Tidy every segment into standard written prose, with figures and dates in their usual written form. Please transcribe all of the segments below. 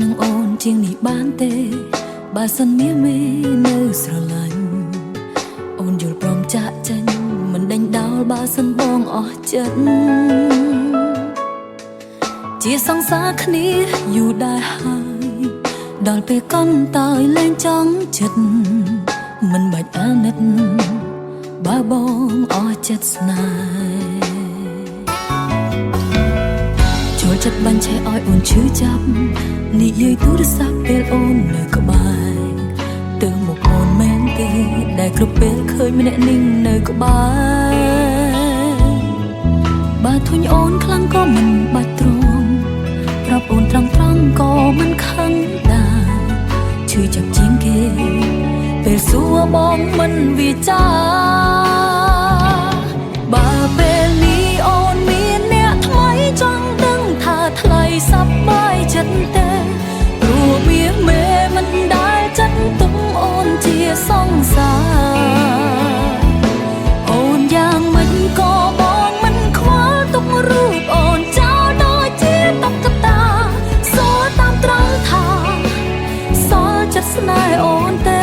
នឹងអូនជាងនេះបានទេបើសិនមានមេនៅស្រឡាញ់អូនយល់ព្រមចាក់ចេញមិនដេញដោលបើសិនបងអស់ចិត្តជាសង្សារគ្នាយូរដែរហើយដល់ពេលកន់តើយលែងចង់ចិត្តមិនបាច់អាណិតបើបងអស់ចិត្តស្នេហ៍ចូលចិត្តបាញ់ឆេះឲ្យអូនឈឺចាប់និយាយទូរស័ព្ទពេលអូននៅក្បែរទៅមកអូនមែនទេដែលគ្រប់ពេលឃើញម្នាក់นิ่งនៅក្បែរបើធុញអូនខ្លាំងក៏មិនបាច់ទ្រាំប្រាប់អូនត្រង់ក៏មិនខឹងដែរឈឺចាប់ជាងគេពេលសួរបងមិនវាចាបើពេលនេះអូនមានអ្នកថ្មីចង់ដឹងថាថ្លៃសប្បាយចិត្តទេព្រោះវាមេមិនដែលចិត្តទុំអូនជាសង្សារអូនយ៉ាងមិនក៏បងមិនខ្វល់ទុករូបអូនចោលដូចជាតុក្កតាសួរតាមត្រង់ថាសល់ចិត្តស្នេហ៍អូនទេ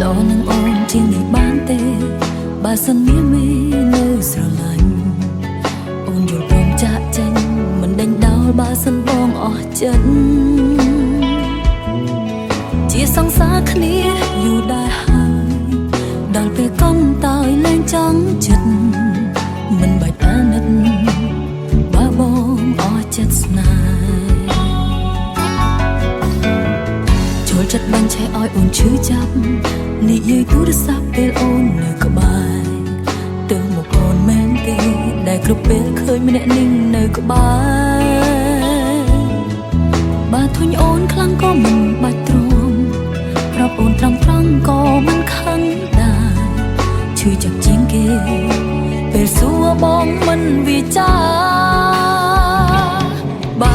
លោនឹងអូនជាងនេះបានទេបើសិនមានមេនៅស្រឡាញ់អូនយល់ព្រមចាក់ចេញមិនដេញដោលបើសិនបងអស់ចិត្តជាសង្សារគ្នាយូរដែរហើយដល់ពេលកន់តើយលែងចង់ចិត្តមិនបាច់អាណិតបើបងអស់ចិត្តស្នេហ៍ចូលចិត្តបាញ់ឆេះឲ្យអូនឈឺចាប់និយាយទូរស័ព្ទពេលអូននៅក្បែរទៅមកអូនមែនទេដែលគ្រប់ពេលឃើញម្នាក់นิ่งនៅក្បែរបើធុញអូនខ្លាំងក៏មិនបាច់ទ្រាំប្រាប់អូនត្រង់ក៏មិនខឹងដែរឈឺចាប់ជាងគេពេលសួរបងមិនវាចាបើ